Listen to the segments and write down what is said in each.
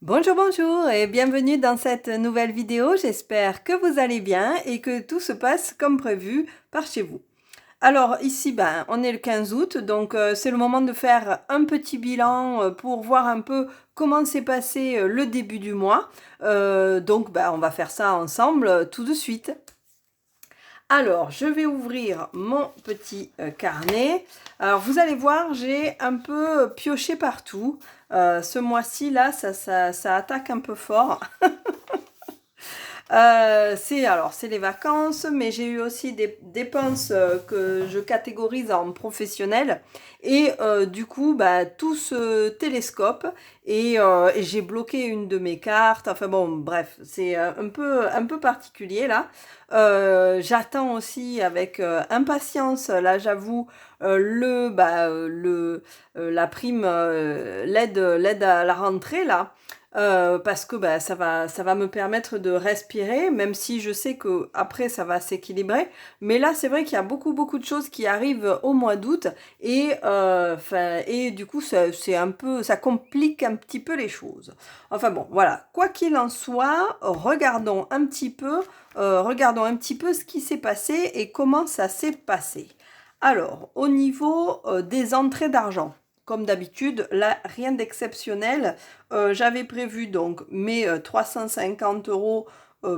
Bonjour, bonjour et bienvenue dans cette nouvelle vidéo. J'espère que vous allez bien et que tout se passe comme prévu par chez vous. Alors ici, on est le 15 août, donc c'est le moment de faire un petit bilan pour voir un peu comment s'est passé le début du mois. On va faire ça ensemble tout de suite. Alors, je vais ouvrir mon petit carnet. Alors, vous allez voir, j'ai un peu pioché partout. Ce mois-ci, là, ça attaque un peu fort. C'est les vacances, mais j'ai eu aussi des dépenses que je catégorise en professionnelles. Et du coup, tout se télescope et j'ai bloqué une de mes cartes. Enfin bon, bref, c'est un peu particulier là. J'attends aussi avec impatience, là j'avoue, la prime, l'aide à la rentrée là. Parce que ça va me permettre de respirer, même si je sais que après ça va s'équilibrer. Mais là, c'est vrai qu'il y a beaucoup de choses qui arrivent au mois d'août et du coup, c'est un peu, ça complique un petit peu les choses. Enfin bon, voilà. Quoi qu'il en soit, regardons un petit peu ce qui s'est passé et comment ça s'est passé. Alors, au niveau des entrées d'argent. Comme d'habitude, là, rien d'exceptionnel. J'avais prévu donc mes 350 euros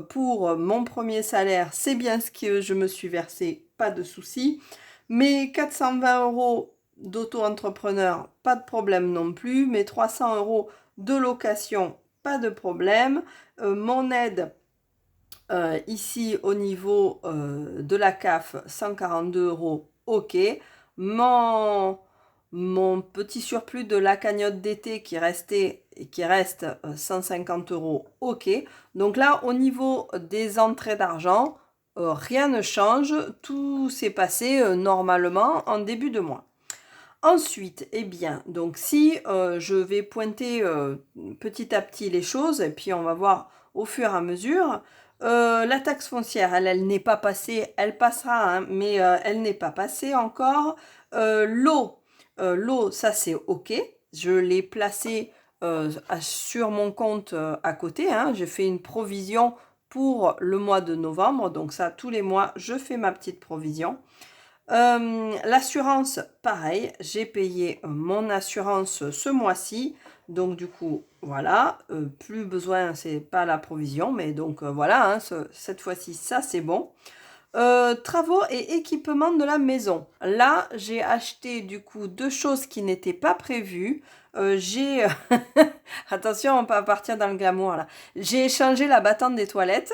pour mon premier salaire. C'est bien ce que je me suis versé, pas de souci. Mes 420 euros d'auto-entrepreneur, pas de problème non plus. Mes 300 euros de location, pas de problème. Mon aide ici au niveau de la CAF, 142 euros, ok. Mon, mon petit surplus de la cagnotte d'été qui reste 150 euros, ok. Donc là, au niveau des entrées d'argent, rien ne change. Tout s'est passé normalement en début de mois. Ensuite, eh bien, donc si je vais pointer petit à petit les choses, et puis on va voir au fur et à mesure, la taxe foncière, elle n'est pas passée, elle passera, hein, mais elle n'est pas passée encore. L'eau, ça c'est OK. Je l'ai placé sur mon compte à côté, hein. J'ai fait une provision pour le mois de novembre, donc ça, tous les mois, je fais ma petite provision. L'assurance, pareil, j'ai payé mon assurance ce mois-ci. Donc du coup, voilà, plus besoin, c'est pas la provision, mais donc voilà, hein, cette fois-ci, ça c'est bon. Travaux et équipements de la maison. Là, j'ai acheté du coup deux choses qui n'étaient pas prévues. J'ai... Attention, on peut partir dans le glamour là. J'ai échangé la battante des toilettes.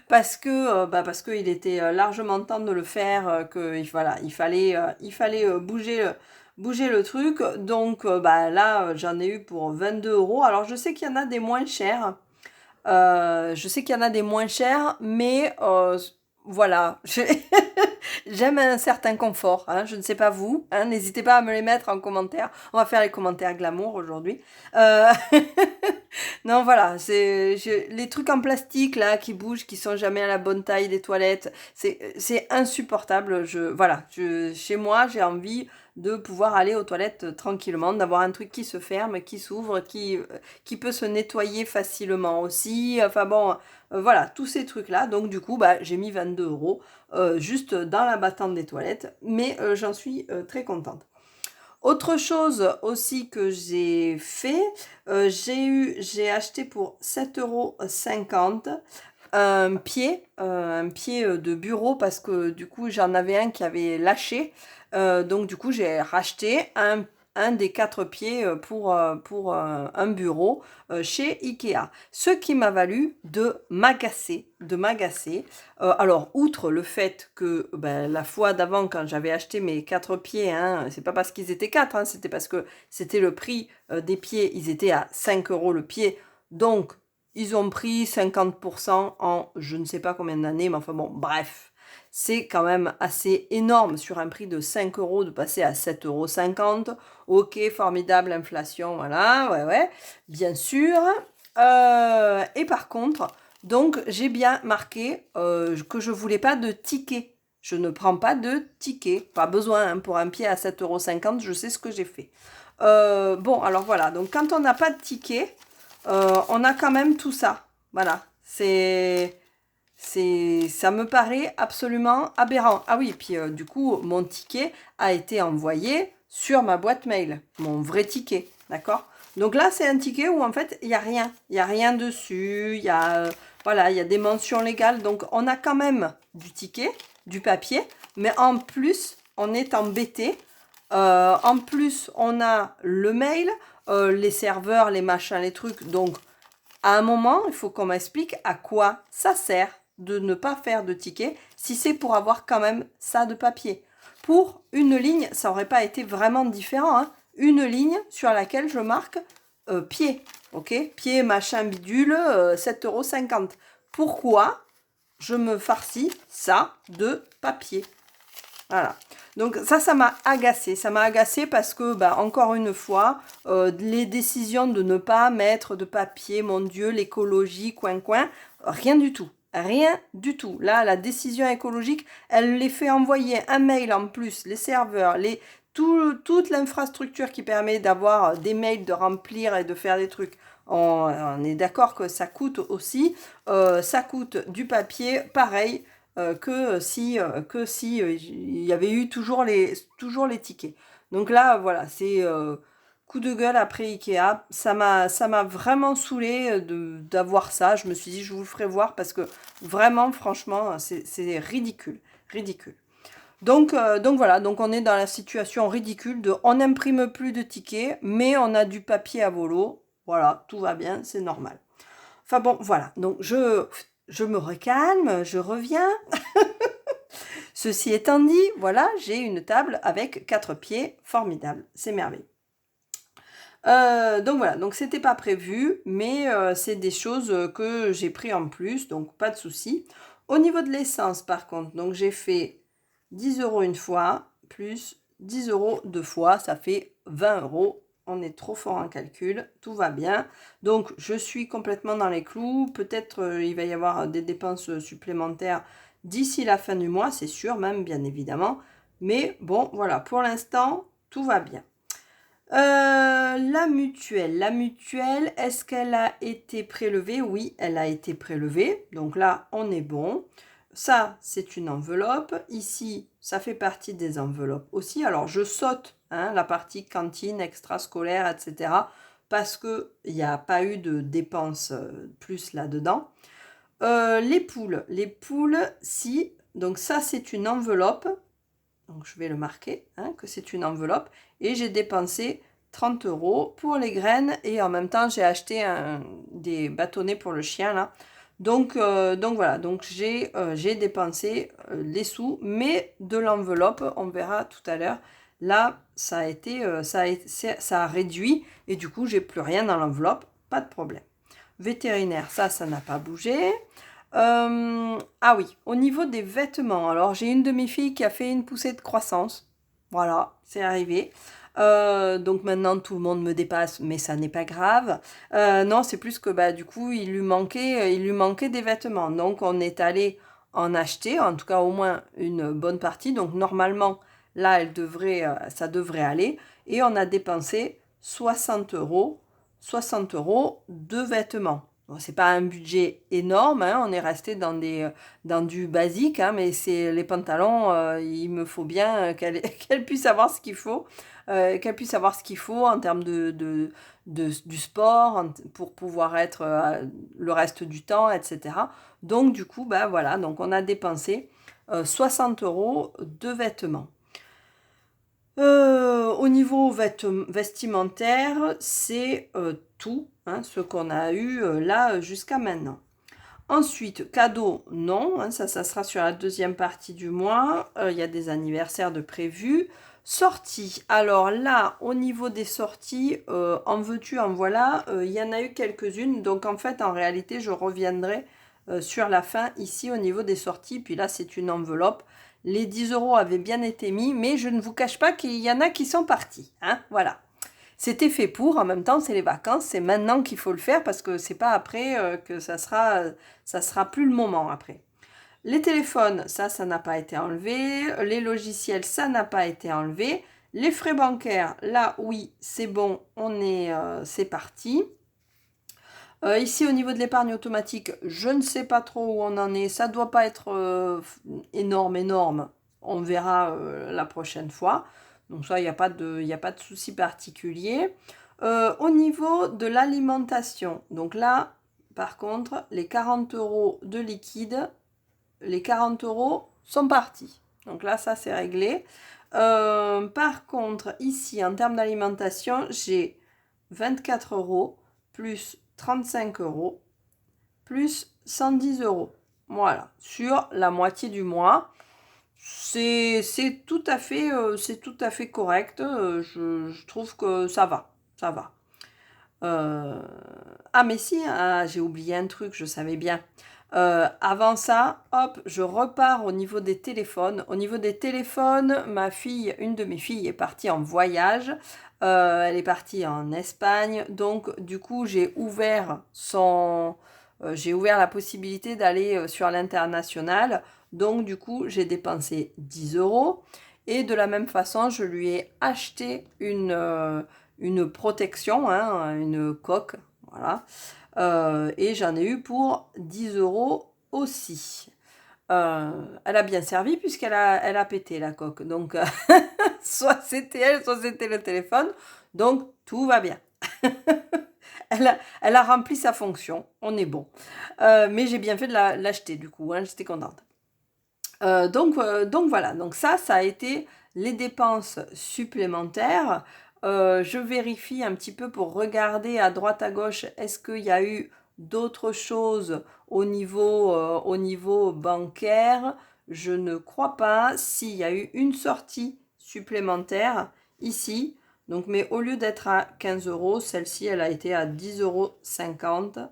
Parce que il était largement temps de le faire, voilà, il fallait bouger le truc. Donc là, j'en ai eu pour 22 euros. Alors je sais qu'il y en a des moins chers. Je sais qu'il y en a des moins chers, mais voilà, j'aime un certain confort, hein, je ne sais pas vous, hein, n'hésitez pas à me les mettre en commentaire. On va faire les commentaires glamour aujourd'hui. Euh, Non, voilà, les trucs en plastique là qui bougent, qui sont jamais à la bonne taille des toilettes, c'est insupportable. Chez moi, j'ai envie de pouvoir aller aux toilettes tranquillement, d'avoir un truc qui se ferme, qui s'ouvre, qui peut se nettoyer facilement aussi. Enfin bon, voilà, tous ces trucs-là. Donc du coup, j'ai mis 22 euros juste dans la battante des toilettes, mais j'en suis très contente. Autre chose aussi que j'ai fait, j'ai acheté pour 7,50 € un pied de bureau parce que du coup j'en avais un qui avait lâché. Donc du coup j'ai racheté un des quatre pieds pour un bureau chez Ikea. Ce qui m'a valu de m'agacer. Alors, outre le fait que la fois d'avant, quand j'avais acheté mes quatre pieds, hein, c'est pas parce qu'ils étaient quatre, hein, c'était parce que c'était le prix des pieds, ils étaient à 5 euros le pied. Donc, ils ont pris 50% en je ne sais pas combien d'années, mais enfin bon, bref. C'est quand même assez énorme sur un prix de 5 euros de passer à 7,50 €. Ok, formidable inflation, voilà, ouais, bien sûr. Et par contre, donc j'ai bien marqué que je voulais pas de ticket. Je ne prends pas de ticket. Pas besoin, hein, pour un pied à 7,50 €, je sais ce que j'ai fait. Bon, alors voilà, donc quand on n'a pas de ticket, on a quand même tout ça. Voilà, ça me paraît absolument aberrant. Ah oui, puis du coup, mon ticket a été envoyé sur ma boîte mail, mon vrai ticket, d'accord? Donc là, c'est un ticket où en fait, il n'y a rien. Il n'y a rien dessus, voilà, il y a des mentions légales. Donc on a quand même du ticket, du papier, mais en plus, on est embêté. En plus, on a le mail, les serveurs, les machins, les trucs. Donc, à un moment, il faut qu'on m'explique à quoi ça sert de ne pas faire de ticket si c'est pour avoir quand même ça de papier. Pour une ligne, ça n'aurait pas été vraiment différent, hein. Une ligne sur laquelle je marque pied, ok? Pied, machin, bidule, 7,50 €. Pourquoi je me farcis ça de papier? Voilà. Donc ça m'a agacé. Ça m'a agacé parce que, bah, encore une fois, les décisions de ne pas mettre de papier, mon Dieu, l'écologie, coin, rien du tout. Rien du tout. Là, la décision écologique, elle les fait envoyer un mail en plus, les serveurs, toute l'infrastructure qui permet d'avoir des mails, de remplir et de faire des trucs. On est d'accord que ça coûte aussi. Ça coûte du papier, pareil que si il y avait eu toujours les tickets. Donc là, voilà, c'est coup de gueule après Ikea. Ça m'a vraiment saoulé d'avoir ça. Je me suis dit, je vous le ferai voir parce que vraiment, franchement, c'est ridicule. Ridicule. Donc voilà, donc on est dans la situation ridicule de on n'imprime plus de tickets, mais on a du papier à volo. Voilà, tout va bien, c'est normal. Enfin bon, voilà. Donc je me recalme, je reviens. Ceci étant dit, voilà, j'ai une table avec 4 pieds, formidable, c'est merveilleux. Donc voilà, donc c'était pas prévu, mais c'est des choses que j'ai pris en plus, donc pas de souci. Au niveau de l'essence, par contre, donc j'ai fait 10 € une fois, plus 10 € deux fois, ça fait 20 €. On est trop fort en calcul, tout va bien. Donc je suis complètement dans les clous. Peut-être il va y avoir des dépenses supplémentaires d'ici la fin du mois, c'est sûr, même bien évidemment. Mais bon, voilà, pour l'instant, tout va bien. La mutuelle, est-ce qu'elle a été prélevée? Oui, elle a été prélevée. Donc là, on est bon. Ça, c'est une enveloppe. Ici, ça fait partie des enveloppes aussi. Alors, je saute hein, la partie cantine, extrascolaire, etc. Parce qu'il n'y a pas eu de dépenses plus là-dedans. Les poules, si. Donc ça, c'est une enveloppe. Donc je vais le marquer, hein, que c'est une enveloppe. Et j'ai dépensé 30 € pour les graines. Et en même temps, j'ai acheté des bâtonnets pour le chien, là. Donc voilà, donc j'ai dépensé les sous, mais de l'enveloppe, on verra tout à l'heure. Là, ça a réduit. Et du coup, j'ai plus rien dans l'enveloppe. Pas de problème. Vétérinaire, ça n'a pas bougé. Ah oui, au niveau des vêtements, alors j'ai une de mes filles qui a fait une poussée de croissance. Voilà, c'est arrivé. Donc maintenant tout le monde me dépasse, mais ça n'est pas grave. Non, c'est plus que bah du coup il lui manquait des vêtements. Donc on est allé en acheter, en tout cas au moins une bonne partie. Donc normalement là ça devrait aller. Et on a dépensé 60 €, 60 € de vêtements. Bon, c'est pas un budget énorme, hein, on est resté dans du basique, hein, mais c'est les pantalons, il me faut bien qu'elle puisse avoir ce qu'il faut, qu'elle puisse avoir ce qu'il faut en termes du sport, pour pouvoir être le reste du temps, etc. Donc du coup, bah voilà, donc on a dépensé 60 € de vêtements. Au niveau vestimentaire, c'est tout hein, ce qu'on a eu là jusqu'à maintenant. Ensuite, cadeau, non, hein, ça sera sur la deuxième partie du mois. Il y a des anniversaires de prévus. Sorties, alors là, au niveau des sorties, en veux-tu, en voilà, il y en a eu quelques-unes. Donc en fait, en réalité, je reviendrai sur la fin ici au niveau des sorties. Puis là, c'est une enveloppe. Les 10 € avaient bien été mis, mais je ne vous cache pas qu'il y en a qui sont partis. Hein, voilà. C'était fait pour, en même temps, c'est les vacances, c'est maintenant qu'il faut le faire parce que c'est pas après que ça sera plus le moment après. Les téléphones, ça n'a pas été enlevé. Les logiciels, ça n'a pas été enlevé. Les frais bancaires, là, oui, c'est bon, c'est parti. Ici, au niveau de l'épargne automatique, je ne sais pas trop où on en est. Ça ne doit pas être énorme, énorme. On verra la prochaine fois. Donc ça, il n'y a pas de souci particulier. Au niveau de l'alimentation, donc là, par contre, les 40 € de liquide, les 40 € sont partis. Donc là, ça, c'est réglé. Par contre, ici, en termes d'alimentation, j'ai 24 € plus 35 € plus 110 €. Voilà, sur la moitié du mois. C'est tout à fait correct. Je trouve que ça va. Ça va. Ah mais si, ah, j'ai oublié un truc, je savais bien. Avant ça, hop, je repars au niveau des téléphones. Au niveau des téléphones, une de mes filles est partie en voyage. Elle est partie en Espagne. Donc, du coup, j'ai ouvert la possibilité d'aller sur l'international. Donc, du coup, j'ai dépensé 10 €. Et de la même façon, je lui ai acheté une protection, hein, une coque. Voilà. Et j'en ai eu pour 10 € aussi. Elle a bien servi elle a pété la coque. Donc, soit c'était elle, soit c'était le téléphone. Donc, tout va bien. Elle a rempli sa fonction. On est bon. Mais j'ai bien fait de l'acheter du coup. Hein, j'étais contente. Donc voilà. Donc ça a été les dépenses supplémentaires. Je vérifie un petit peu pour regarder à droite à gauche, est-ce qu'il y a eu d'autres choses au niveau bancaire? Je ne crois pas. S'il y a eu une sortie supplémentaire ici, donc, mais au lieu d'être à 15 €, celle-ci, elle a été à 10,50 €.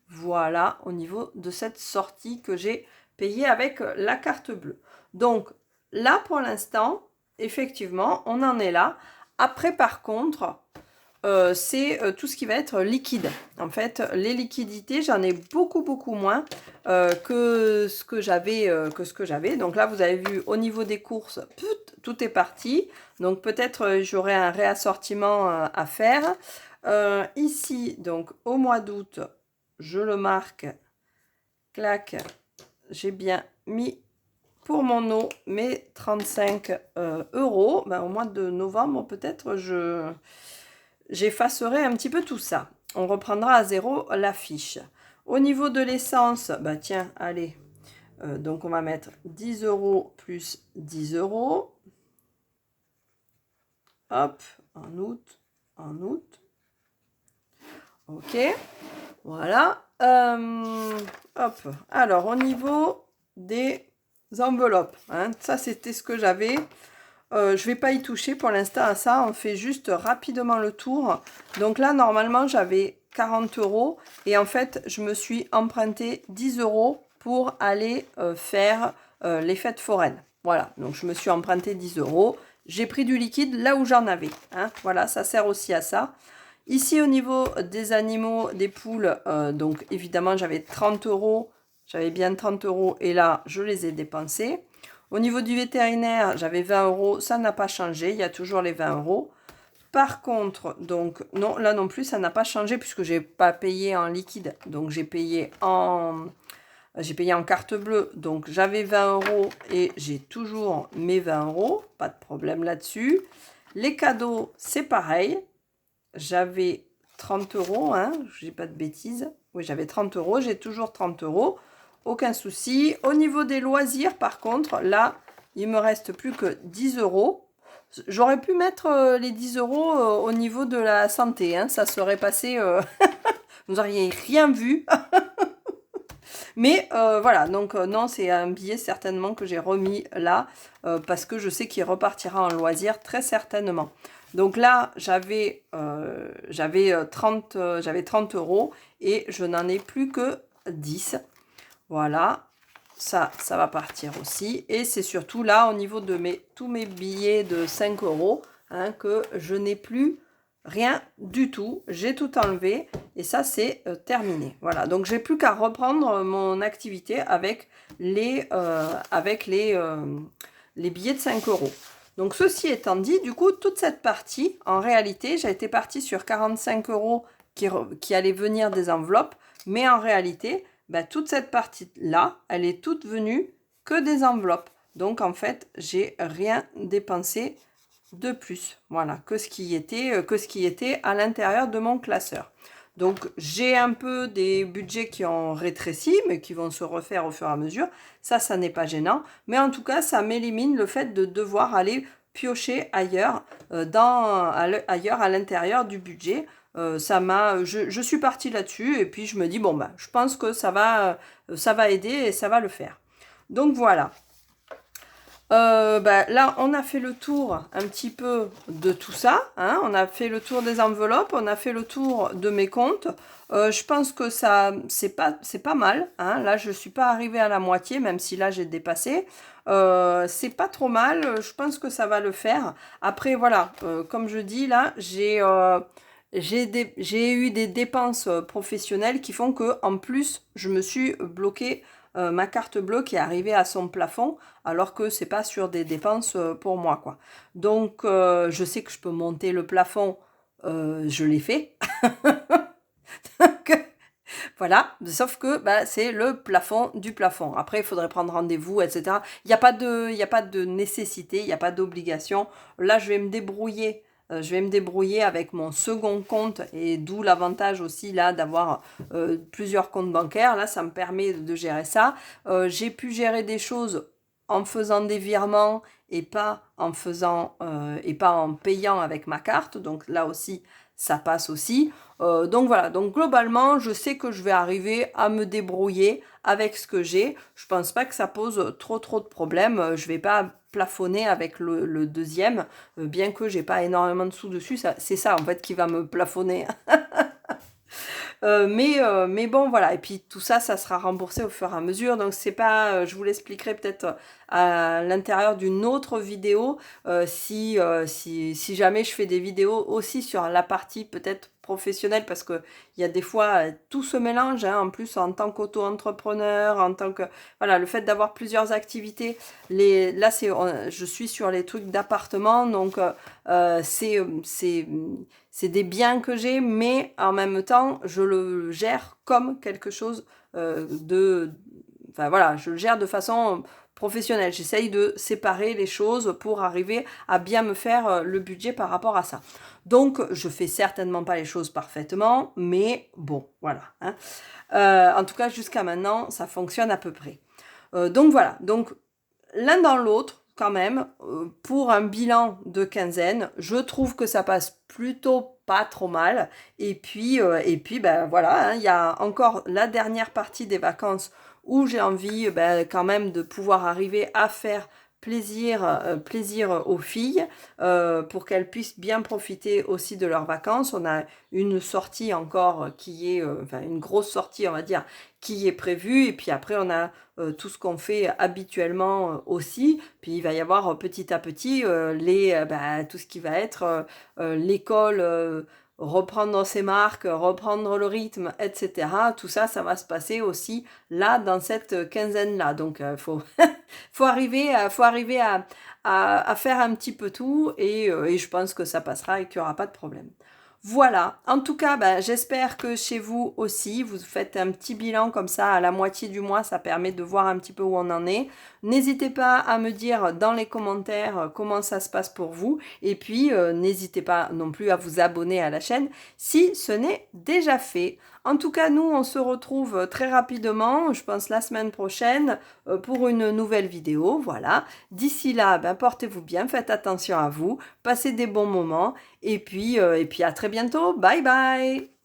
Voilà, au niveau de cette sortie que j'ai payée avec la carte bleue. Donc, là, pour l'instant, effectivement, on en est là. Après, par contre, c'est tout ce qui va être liquide. En fait, les liquidités, j'en ai beaucoup, beaucoup moins que ce que j'avais. Donc là, vous avez vu, au niveau des courses, tout est parti. Donc peut-être j'aurai un réassortiment à faire. Ici, donc au mois d'août, je le marque. Clac, j'ai bien mis pour mon eau mes 35 €. Ben, au mois de novembre, peut-être, j'effacerai un petit peu tout ça. On reprendra à zéro la fiche. Au niveau de l'essence, bah tiens, allez. Donc on va mettre 10 € plus 10 €. Hop, en août. Ok, voilà. Hop, alors au niveau des enveloppes, hein, ça c'était ce que j'avais. Je vais pas y toucher pour l'instant à ça, on fait juste rapidement le tour. Donc là, normalement, j'avais 40 € et en fait, je me suis emprunté 10 € pour aller faire les fêtes foraines. Voilà, donc je me suis emprunté 10 €. J'ai pris du liquide là où j'en avais. Hein. Voilà, ça sert aussi à ça. Ici, au niveau des animaux, des poules, donc évidemment, j'avais 30 €. J'avais bien 30 € et là, je les ai dépensés. Au niveau du vétérinaire, j'avais 20 €, ça n'a pas changé, il y a toujours les 20 €. Par contre, donc, non, là non plus, ça n'a pas changé puisque je n'ai pas payé en liquide, donc j'ai payé en carte bleue, donc j'avais 20 € et j'ai toujours mes 20 €, pas de problème là-dessus. Les cadeaux, c'est pareil, j'avais 30 €, hein, je dis pas de bêtises, oui, j'avais 30 €, j'ai toujours 30 €. Aucun souci. Au niveau des loisirs, par contre, là, il me reste plus que 10 €. J'aurais pu mettre les 10 € au niveau de la santé. Hein, ça serait passé... vous n'auriez rien vu. Mais voilà, donc non, c'est un billet certainement que j'ai remis là. Parce que je sais qu'il repartira en loisirs très certainement. Donc là, j'avais 30 € et je n'en ai plus que 10. Voilà, ça va partir aussi. Et c'est surtout là, au niveau de tous mes billets de 5 € hein, que je n'ai plus rien du tout. J'ai tout enlevé et ça, c'est terminé. Voilà, donc j'ai plus qu'à reprendre mon activité avec les billets de 5 €. Donc ceci étant dit, du coup, toute cette partie, en réalité, j'ai été partie sur 45 € qui allait venir des enveloppes, mais en réalité, bah, toute cette partie-là, elle est toute venue que des enveloppes. Donc en fait, j'ai rien dépensé de plus, voilà, que ce qui était à l'intérieur de mon classeur. Donc j'ai un peu des budgets qui ont rétréci, mais qui vont se refaire au fur et à mesure. Ça n'est pas gênant, mais en tout cas, ça m'élimine le fait de devoir aller piocher ailleurs, ailleurs à l'intérieur du budget. Je suis partie là-dessus et puis je me dis bon bah, je pense que ça va aider et ça va le faire. Donc voilà. Bah, là, on a fait le tour un petit peu de tout ça, hein. On a fait le tour des enveloppes, on a fait le tour de mes comptes. Je pense que ça, c'est pas mal, hein. Là, je suis pas arrivée à la moitié, même si là, j'ai dépassé. C'est pas trop mal, je pense que ça va le faire. Après, voilà, comme je dis, là, j'ai eu des dépenses professionnelles qui font que, en plus, je me suis bloquée. Ma carte bleue qui est arrivée à son plafond, alors que c'est pas sur des dépenses pour moi, quoi. Donc, je sais que je peux monter le plafond, je l'ai fait. Donc, voilà, sauf que bah, c'est le plafond du plafond. Après, il faudrait prendre rendez-vous, etc. Il n'y a pas de nécessité, il n'y a pas d'obligation. Là, je vais me débrouiller. Je vais me débrouiller avec mon second compte et d'où l'avantage aussi là d'avoir plusieurs comptes bancaires. Là, ça me permet de gérer ça. J'ai pu gérer des choses en faisant des virements et pas en payant avec ma carte. Donc là aussi, ça passe aussi. Donc voilà, donc globalement, je sais que je vais arriver à me débrouiller avec ce que j'ai. Je pense pas que ça pose trop de problèmes. Je vais pas plafonner avec le deuxième, bien que j'ai pas énormément de sous dessus. C'est ça en fait qui va me plafonner. Mais bon, voilà. Et puis tout ça, ça sera remboursé au fur et à mesure. Donc c'est pas, je vous l'expliquerai peut-être à l'intérieur d'une autre vidéo si jamais je fais des vidéos aussi sur la partie peut-être professionnelle parce que il y a des fois tout se mélange, hein, en plus en tant qu'auto-entrepreneur, en tant que voilà, le fait d'avoir plusieurs activités. Là je suis sur les trucs d'appartement, donc c'est des biens que j'ai, mais en même temps, je le gère comme quelque chose enfin voilà, je le gère de façon professionnelle. J'essaye de séparer les choses pour arriver à bien me faire le budget par rapport à ça. Donc, je fais certainement pas les choses parfaitement, mais bon, voilà, hein. En tout cas, jusqu'à maintenant, ça fonctionne à peu près. Donc voilà, donc l'un dans l'autre, quand même, pour un bilan de quinzaine, je trouve que ça passe plutôt pas trop mal. Et puis ben voilà, hein, il y a encore la dernière partie des vacances où j'ai envie ben, quand même de pouvoir arriver à faire plaisir aux filles pour qu'elles puissent bien profiter aussi de leurs vacances. On a une sortie encore qui est, enfin une grosse sortie on va dire, qui est prévue. Et puis après on a tout ce qu'on fait habituellement aussi. Puis il va y avoir petit à petit tout ce qui va être l'école, reprendre ses marques, reprendre le rythme, etc. Tout ça, ça va se passer aussi là dans cette quinzaine-là. Donc faut arriver à faire un petit peu tout et je pense que ça passera et qu'il n'y aura pas de problème. Voilà, en tout cas, ben, j'espère que chez vous aussi, vous faites un petit bilan comme ça à la moitié du mois, ça permet de voir un petit peu où on en est. N'hésitez pas à me dire dans les commentaires comment ça se passe pour vous et puis n'hésitez pas non plus à vous abonner à la chaîne si ce n'est déjà fait. En tout cas, nous, on se retrouve très rapidement, je pense la semaine prochaine, pour une nouvelle vidéo, voilà. D'ici là, ben, portez-vous bien, faites attention à vous, passez des bons moments et puis à très bientôt. Bye bye!